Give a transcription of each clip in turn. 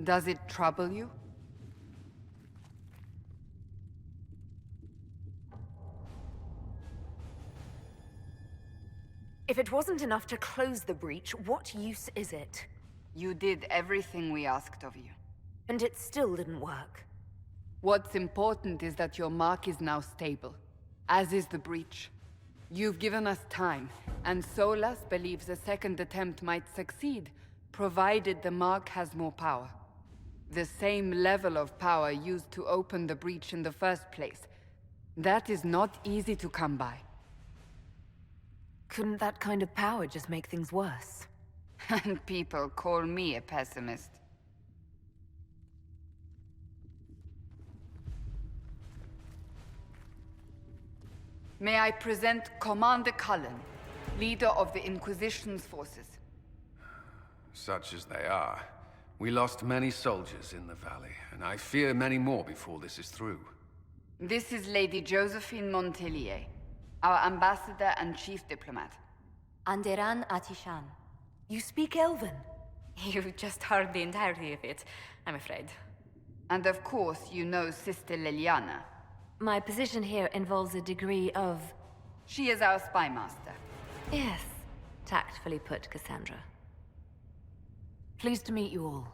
Does it trouble you? If it wasn't enough to close the breach, what use is it? You did everything we asked of you. And it still didn't work. What's important is that your mark is now stable, as is the breach. You've given us time, and Solas believes a second attempt might succeed, provided the mark has more power. The same level of power used to open the breach in the first place. That is not easy to come by. Couldn't that kind of power just make things worse? And people call me a pessimist. May I present Commander Cullen, leader of the Inquisition's forces. Such as they are. We lost many soldiers in the valley, and I fear many more before this is through. This is Lady Josephine Montelier, our ambassador and chief diplomat. Anderan Atishan. You speak Elven? You've just heard the entirety of it, I'm afraid. And of course, you know Sister Liliana. My position here involves a degree of... She is our spy master. Yes, tactfully put, Cassandra. Pleased to meet you all.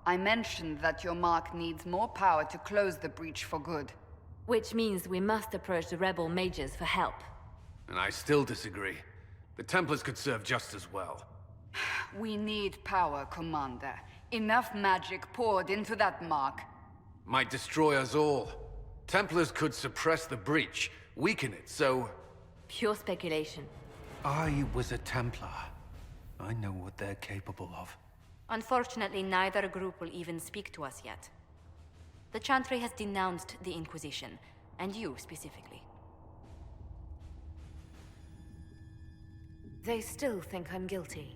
I mentioned that your mark needs more power to close the breach for good. Which means we must approach the rebel mages for help. And I still disagree. The Templars could serve just as well. We need power, Commander. Enough magic poured into that mark. Might destroy us all. Templars could suppress the breach, weaken it, so... Pure speculation. I was a Templar. I know what they're capable of. Unfortunately, neither group will even speak to us yet. The Chantry has denounced the Inquisition, and you specifically. They still think I'm guilty.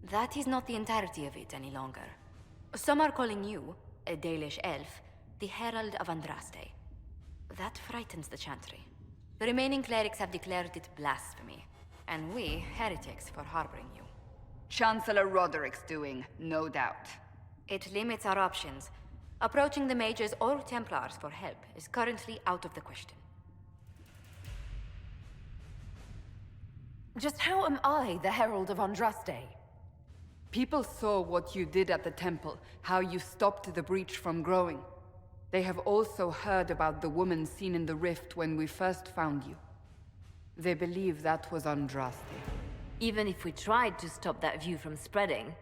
That is not the entirety of it any longer. Some are calling you, a Dalish elf, the Herald of Andraste. That frightens the Chantry. The remaining clerics have declared it blasphemy, and we, heretics, for harboring you. Chancellor Roderick's doing, no doubt. It limits our options. Approaching the mages or Templars for help is currently out of the question. Just how am I the Herald of Andraste? People saw what you did at the temple, how you stopped the breach from growing. They have also heard about the woman seen in the rift when we first found you. They believe that was Andraste. Even if we tried to stop that view from spreading...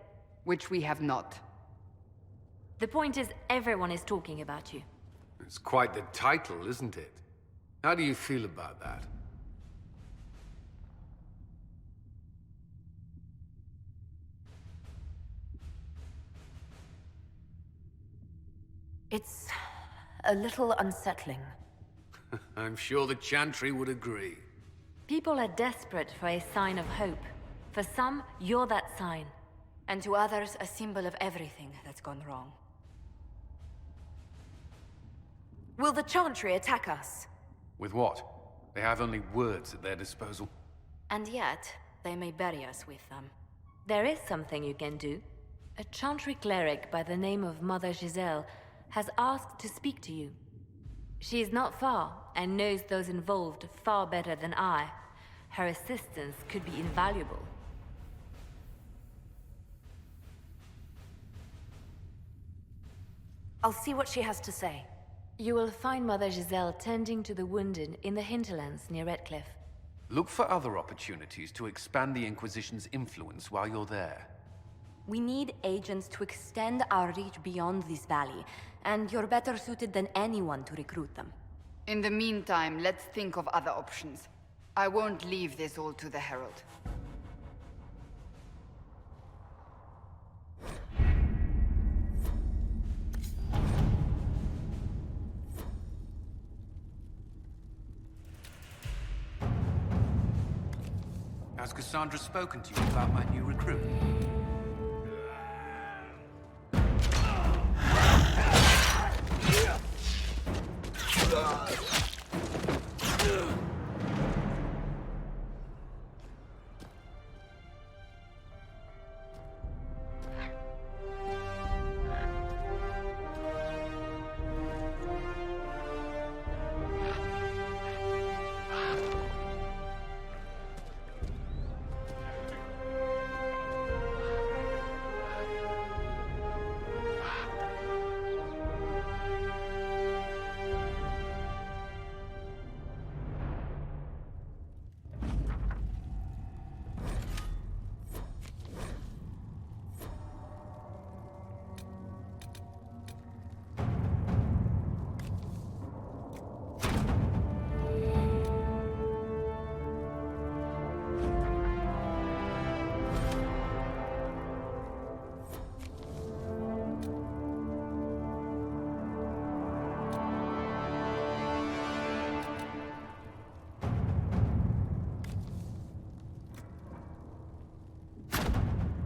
Which we have not. The point is, everyone is talking about you. It's quite the title, isn't it? How do you feel about that? It's a little unsettling. I'm sure the Chantry would agree. People are desperate for a sign of hope. For some, you're that sign. And to others, a symbol of everything that's gone wrong. Will the Chantry attack us? With what? They have only words at their disposal. And yet, they may bury us with them. There is something you can do. A Chantry cleric by the name of Mother Giselle has asked to speak to you. She is not far, and knows those involved far better than I. Her assistance could be invaluable. I'll see what she has to say. You will find Mother Giselle tending to the wounded in the hinterlands near Redcliffe. Look for other opportunities to expand the Inquisition's influence while you're there. We need agents to extend our reach beyond this valley, and you're better suited than anyone to recruit them. In the meantime, let's think of other options. I won't leave this all to the Herald. Has Cassandra spoken to you about my new recruit?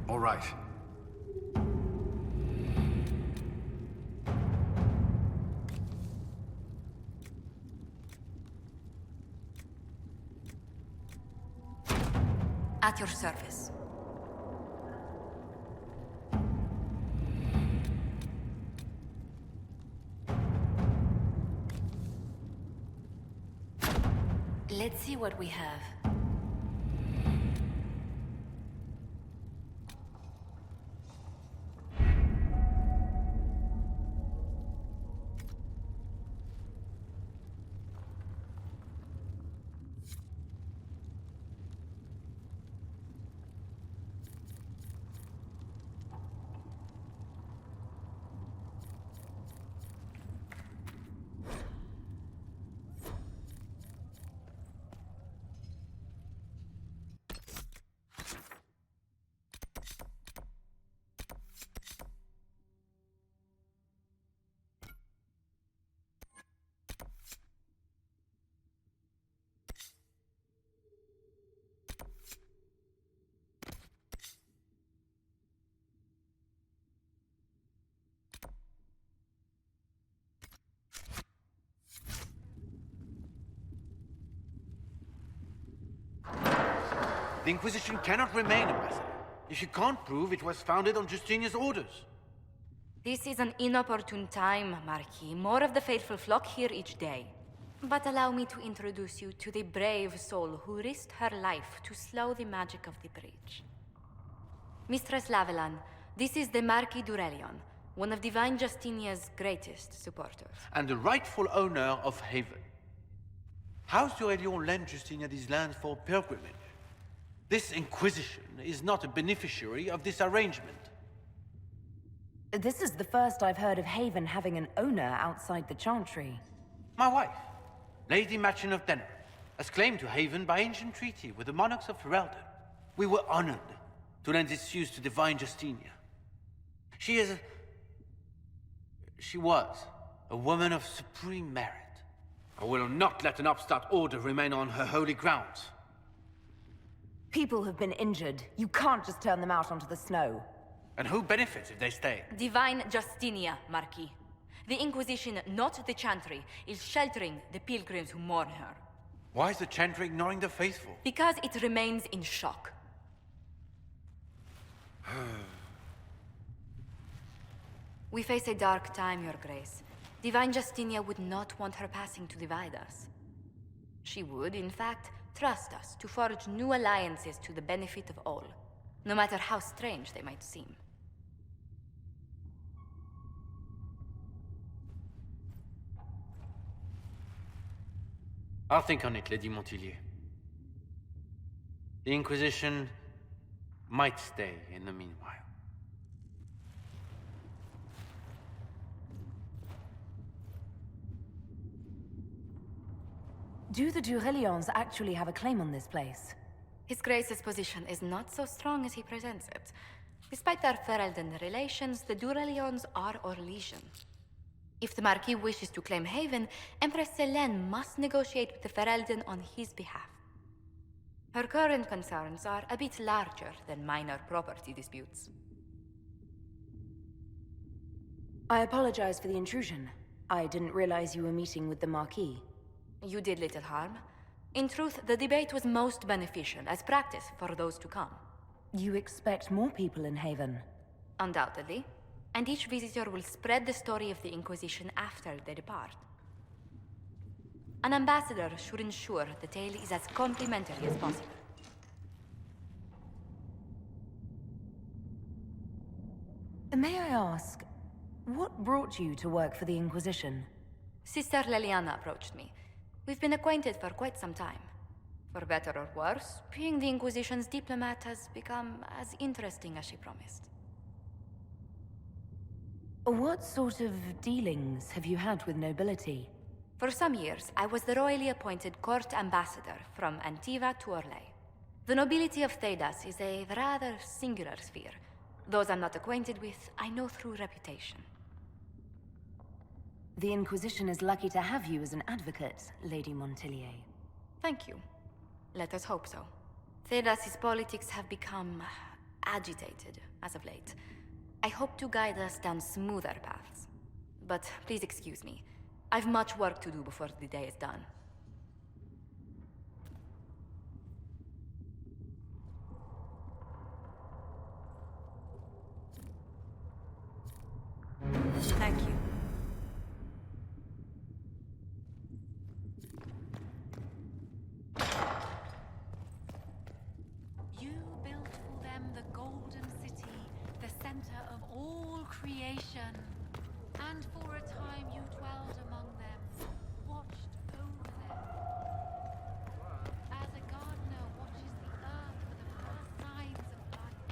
All right. At your service. Let's see what we have. The Inquisition cannot remain, Ambassador, if you can't prove it was founded on Justinia's orders. This is an inopportune time, Marquis. More of the faithful flock here each day. But allow me to introduce you to the brave soul who risked her life to slow the magic of the breach. Mistress Lavelan, this is the Marquis d'Aurelion, one of Divine Justinia's greatest supporters. And the rightful owner of Haven. House d'Aurelion lent Justinia these lands for pilgrimage. This Inquisition is not a beneficiary of this arrangement. This is the first I've heard of Haven having an owner outside the Chantry. My wife, Lady Machin of Denner, has claimed to Haven by ancient treaty with the monarchs of Ferelden. We were honored to lend its use to Divine Justinia. She was a woman of supreme merit. I will not let an upstart order remain on her holy grounds. People have been injured. You can't just turn them out onto the snow. And who benefits if they stay? Divine Justinia, Marquis. The Inquisition, not the Chantry, is sheltering the pilgrims who mourn her. Why is the Chantry ignoring the faithful? Because it remains in shock. We face a dark time, Your Grace. Divine Justinia would not want her passing to divide us. She would, in fact, trust us to forge new alliances to the benefit of all, no matter how strange they might seem. I'll think on it, Lady Montillier. The Inquisition might stay in the meanwhile. Do the d'Aurelions actually have a claim on this place? His Grace's position is not so strong as he presents it. Despite their Ferelden relations, the d'Aurelions are Orlesian. If the Marquis wishes to claim Haven, Empress Selene must negotiate with the Ferelden on his behalf. Her current concerns are a bit larger than minor property disputes. I apologize for the intrusion. I didn't realize you were meeting with the Marquis. You did little harm. In truth, the debate was most beneficial as practice for those to come. You expect more people in Haven? Undoubtedly. And each visitor will spread the story of the Inquisition after they depart. An ambassador should ensure the tale is as complimentary as possible. May I ask, what brought you to work for the Inquisition? Sister Leliana approached me. We've been acquainted for quite some time. For better or worse, being the Inquisition's diplomat has become as interesting as she promised. What sort of dealings have you had with nobility? For some years, I was the royally appointed court ambassador from Antiva to Orlais. The nobility of Thedas is a rather singular sphere. Those I'm not acquainted with, I know through reputation. The Inquisition is lucky to have you as an advocate, Lady Montillier. Thank you. Let us hope so. Thedas's politics have become agitated as of late. I hope to guide us down smoother paths. But please excuse me. I've much work to do before the day is done. Thank you. You built for them the Golden City, the center of all creation. And for a time you dwelled among them, watched over them. As a gardener watches the earth for the first signs of life.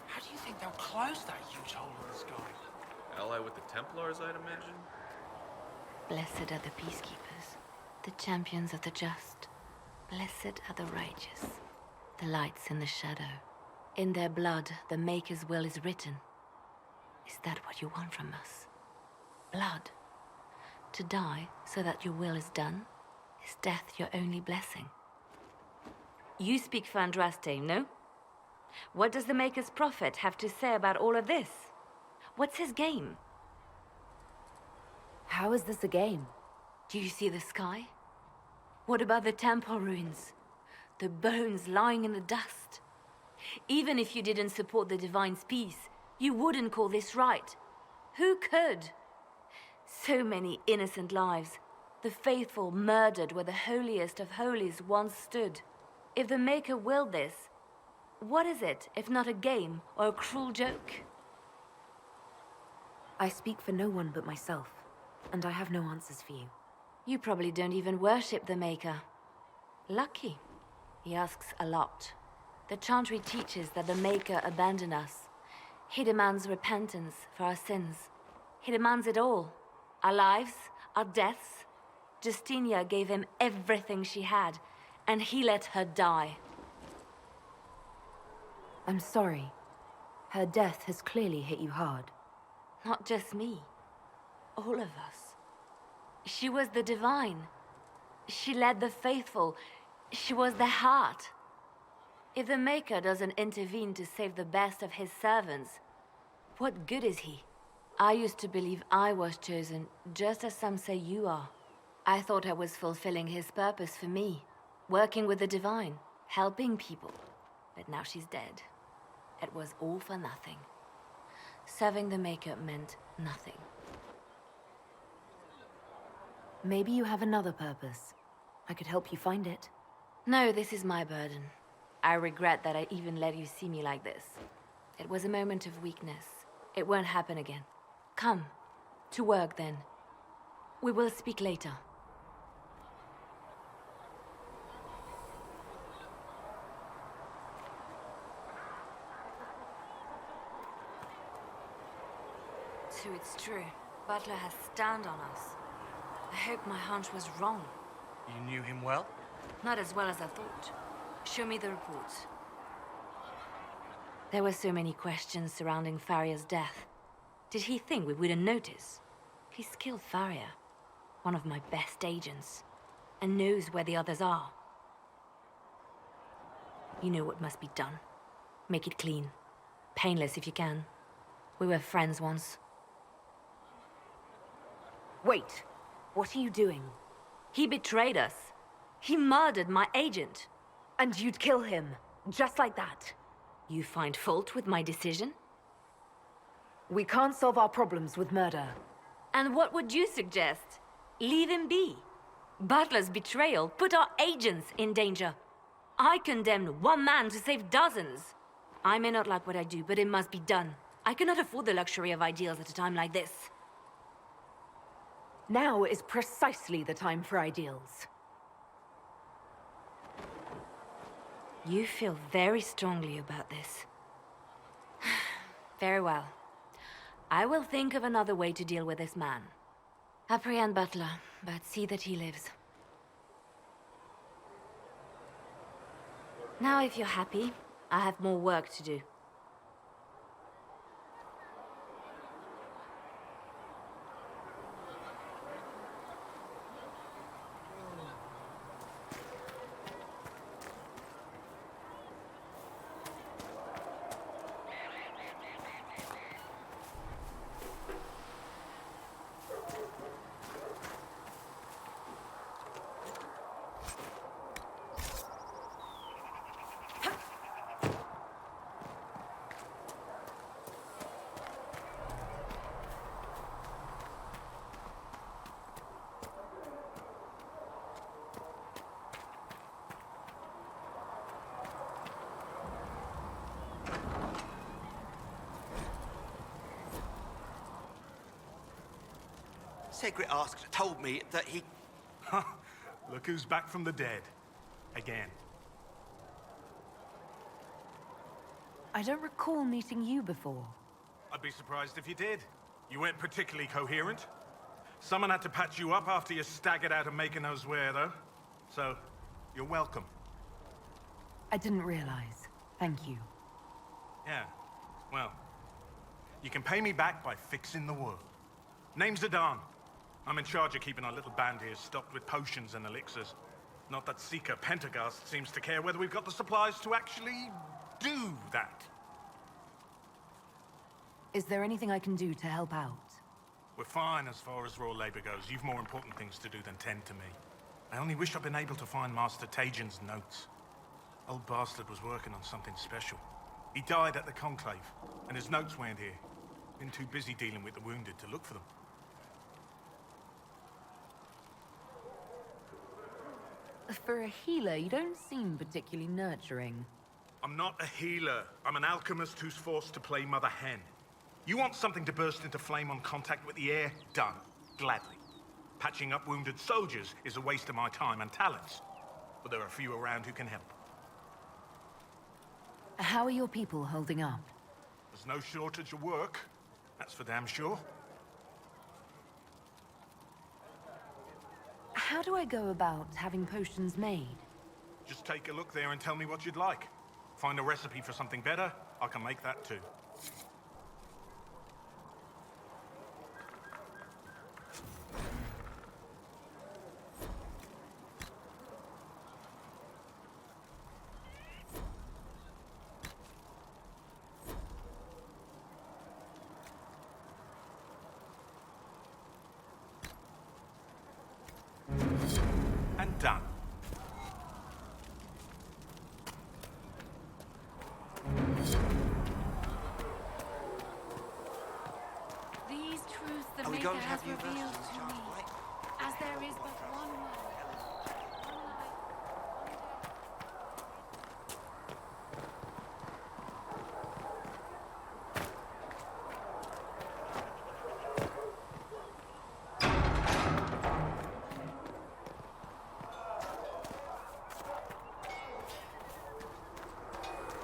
How do you think they'll close that huge hole in the sky? Ally with the Templars, I'd imagine? Blessed are the peacekeepers, the champions of the just. Blessed are the righteous, the lights in the shadow. In their blood, the Maker's will is written. Is that what you want from us? Blood. To die so that your will is done? Is death your only blessing? You speak for Andraste, no? What does the Maker's prophet have to say about all of this? What's his game? How is this a game? Do you see the sky? What about the temple ruins? The bones lying in the dust? Even if you didn't support the Divine's peace, you wouldn't call this right. Who could? So many innocent lives. The faithful murdered where the holiest of holies once stood. If the Maker willed this, what is it if not a game or a cruel joke? I speak for no one but myself, and I have no answers for you. You probably don't even worship the Maker. Lucky. He asks a lot. The Chantry teaches that the Maker abandoned us. He demands repentance for our sins. He demands it all. Our lives, our deaths. Justinia gave him everything she had, and he let her die. I'm sorry. Her death has clearly hit you hard. Not just me. All of us. She was the Divine. She led the faithful. She was their heart. If the Maker doesn't intervene to save the best of his servants, what good is he? I used to believe I was chosen, just as some say you are. I thought I was fulfilling his purpose for me, working with the Divine, helping people. But now she's dead. It was all for nothing. Serving the Maker meant nothing. Maybe you have another purpose. I could help you find it. No, this is my burden. I regret that I even let you see me like this. It was a moment of weakness. It won't happen again. Come. To work, then. We will speak later. So it's true. Butler has stand on us. I hope my hunch was wrong. You knew him well? Not as well as I thought. Show me the reports. There were so many questions surrounding Faria's death. Did he think we wouldn't notice? He's killed Faria, one of my best agents, and knows where the others are. You know what must be done. Make it clean. Painless if you can. We were friends once. Wait! What are you doing? He betrayed us. He murdered my agent. And you'd kill him, just like that. You find fault with my decision? We can't solve our problems with murder. And what would you suggest? Leave him be. Butler's betrayal put our agents in danger. I condemned one man to save dozens. I may not like what I do, but it must be done. I cannot afford the luxury of ideals at a time like this. Now is precisely the time for ideals. You feel very strongly about this. Very well. I will think of another way to deal with this man. Apprehend Butler, but see that he lives. Now, if you're happy, I have more work to do. Segret asked told me that he... Look who's back from the dead. Again. I don't recall meeting you before. I'd be surprised if you did. You weren't particularly coherent. Someone had to patch you up after you staggered out of making those wear, though. So, you're welcome. I didn't realize. Thank you. Yeah, well, you can pay me back by fixing the world. Name's Adan. I'm in charge of keeping our little band here stocked with potions and elixirs. Not that Seeker Pentagast seems to care whether we've got the supplies to actually do that. Is there anything I can do to help out? We're fine as far as raw labor goes. You've more important things to do than tend to me. I only wish I'd been able to find Master Tajin's notes. Old bastard was working on something special. He died at the Conclave, and his notes weren't here. Been too busy dealing with the wounded to look for them. For a healer, you don't seem particularly nurturing. I'm not a healer. I'm an alchemist who's forced to play Mother Hen. You want something to burst into flame on contact with the air? Done. Gladly. Patching up wounded soldiers is a waste of my time and talents. But there are a few around who can help. How are your people holding up? There's no shortage of work. That's for damn sure. How do I go about having potions made? Just take a look there and tell me what you'd like. Find a recipe for something better, I can make that too. And done. These truths the Are we Maker going to has have you versus revealed this to child, me, right? as there is but one world.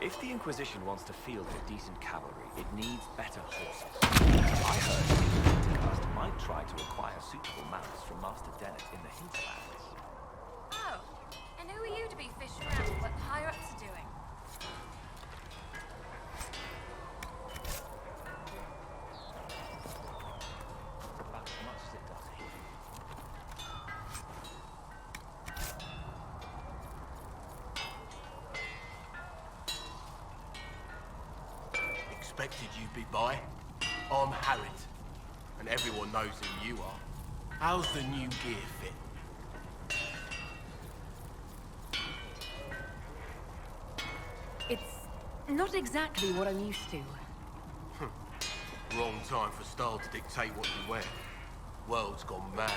If the Inquisition wants to field a decent cavalry, it needs better horses. I heard Pentecost might try to acquire suitable mounts from Master Dennett in the hinterlands. Oh, and who are you to be fishing around what the higher-ups are doing? About as much as it does here. Expected you'd be by. I'm Harriet, and everyone knows who you are. How's the new gear fit? It's not exactly what I'm used to. Wrong time for style to dictate what you wear. World's gone mad.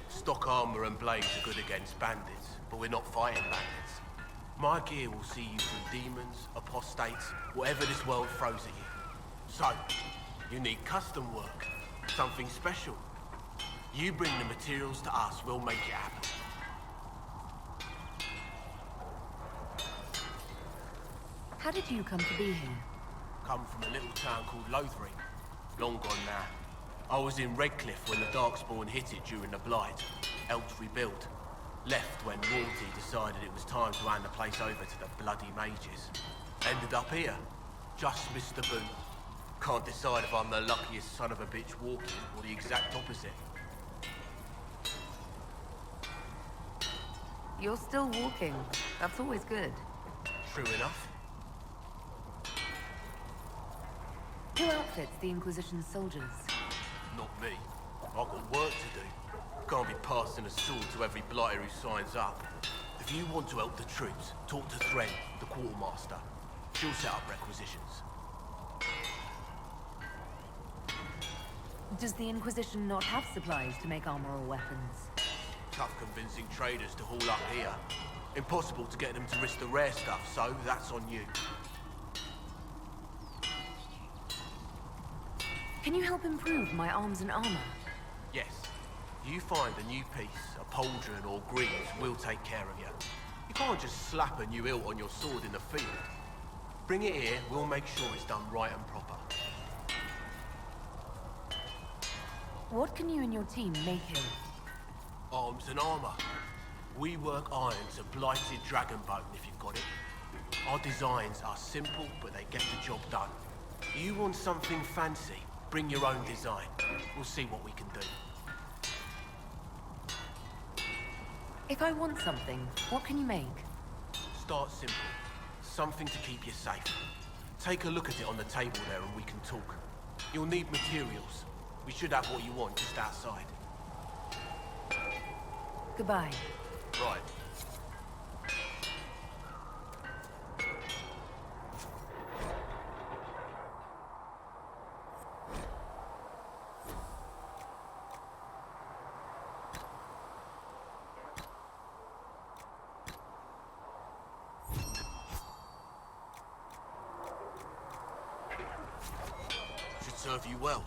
Stock armor and blades are good against bandits, but we're not fighting bandits. My gear will see you through demons, apostates, whatever this world throws at you. So, you need custom work, something special. You bring the materials to us, we'll make it happen. How did you come to be here? Come from a little town called Lothering. Long gone now. I was in Redcliffe when the Darkspawn hit it during the Blight. Helped rebuild. Left when Royalty decided it was time to hand the place over to the bloody mages. Ended up here. Just missed the boot. Can't decide if I'm the luckiest son of a bitch walking or the exact opposite. You're still walking. That's always good. True enough. Who outfits the Inquisition soldiers? Not me. I've got work to do. Can't be passing a sword to every blighter who signs up. If you want to help the troops, talk to Thren, the quartermaster. She'll set up requisitions. Does the Inquisition not have supplies to make armor or weapons? Tough convincing traders to haul up here. Impossible to get them to risk the rare stuff, so that's on you. Can you help improve my arms and armor? Yes, You find a new piece, a pauldron or greaves, we'll take care of you. You can't just slap a new hilt on your sword in the field. Bring it here, we'll make sure it's done right and proper. What can you and your team make here? Arms and armor. We work iron to blighted dragon bone if you've got it. Our designs are simple, but they get the job done. You want something fancy? Bring your own design. We'll see what we can do. If I want something, what can you make? Start simple. Something to keep you safe. Take a look at it on the table there and we can talk. You'll need materials. We should have what you want just outside. Goodbye. Right. Should serve you well.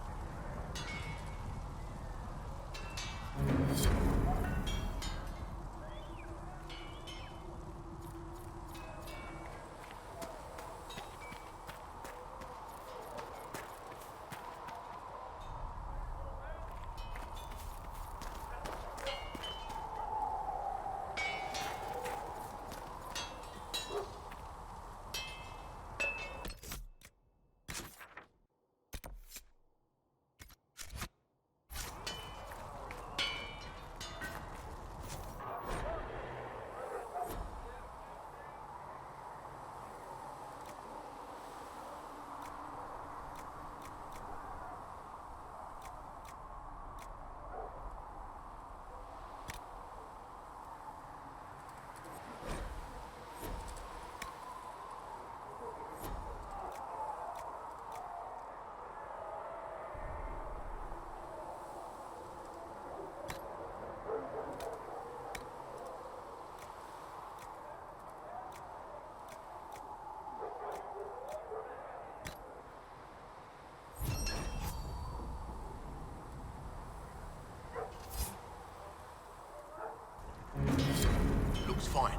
Looks fine.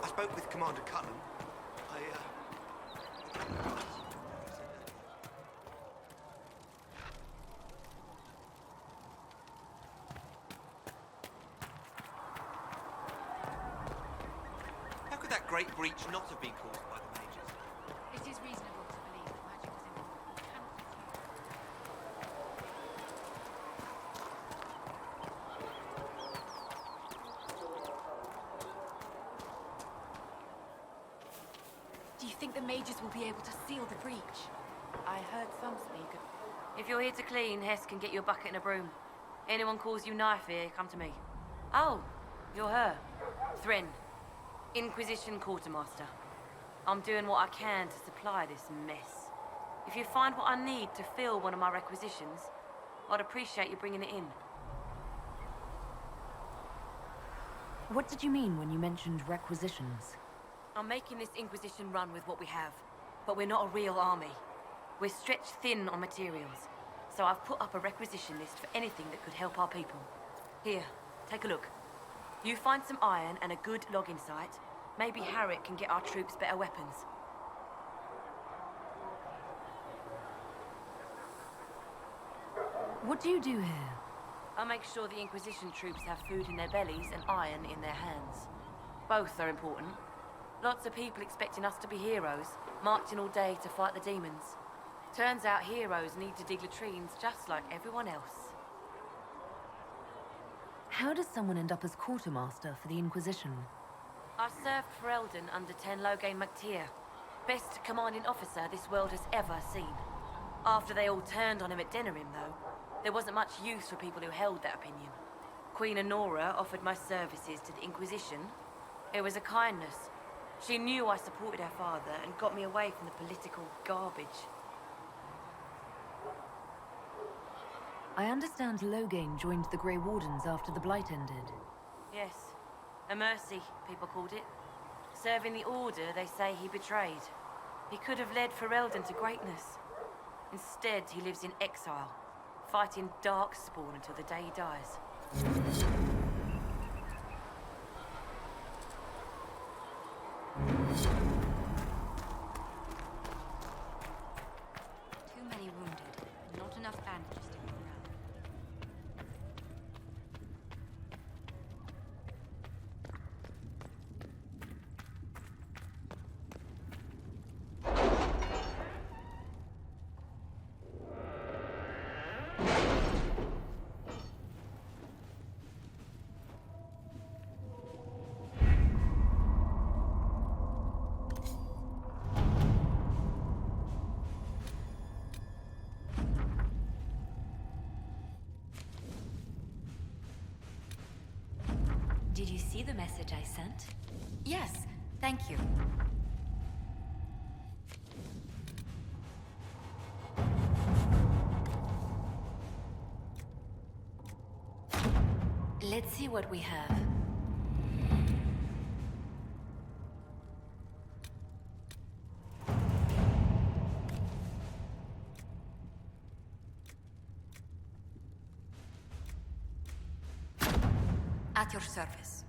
I spoke with Commander Cullen. How could that great breach not have been caused by the mages? It is reasonable to believe that magic was involved. We cannot refute. Do you think the mages will be able to seal the breach? I heard some speak of... If you're here to clean, Hess can get you a bucket and a broom. Anyone calls you knife here, come to me. Oh, you're her. Thren. Inquisition Quartermaster. I'm doing what I can to supply this mess. If you find what I need to fill one of my requisitions, I'd appreciate you bringing it in. What did you mean when you mentioned requisitions? I'm making this Inquisition run with what we have, but we're not a real army. We're stretched thin on materials, so I've put up a requisition list for anything that could help our people. Here, take a look. You find some iron and a good logging site. Maybe Harriet can get our troops better weapons. What do you do here? I make sure the Inquisition troops have food in their bellies and iron in their hands. Both are important. Lots of people expecting us to be heroes, marching all day to fight the demons. Turns out heroes need to dig latrines just like everyone else. How does someone end up as quartermaster for the Inquisition? I served for Eldon under 10 Logain MacTier. Best commanding officer this world has ever seen. After they all turned on him at Denerim, though, there wasn't much use for people who held that opinion. Queen Honora offered my services to the Inquisition. It was a kindness. She knew I supported her father and got me away from the political garbage. I understand Logain joined the Grey Wardens after the Blight ended. Yes. A mercy, people called it. Serving the Order they say he betrayed. He could have led Ferelden to greatness. Instead, he lives in exile, fighting Darkspawn until the day he dies. Too many wounded. Not enough bandages to go around. Did you see the message I sent? Yes, thank you. Let's see what we have. At your service.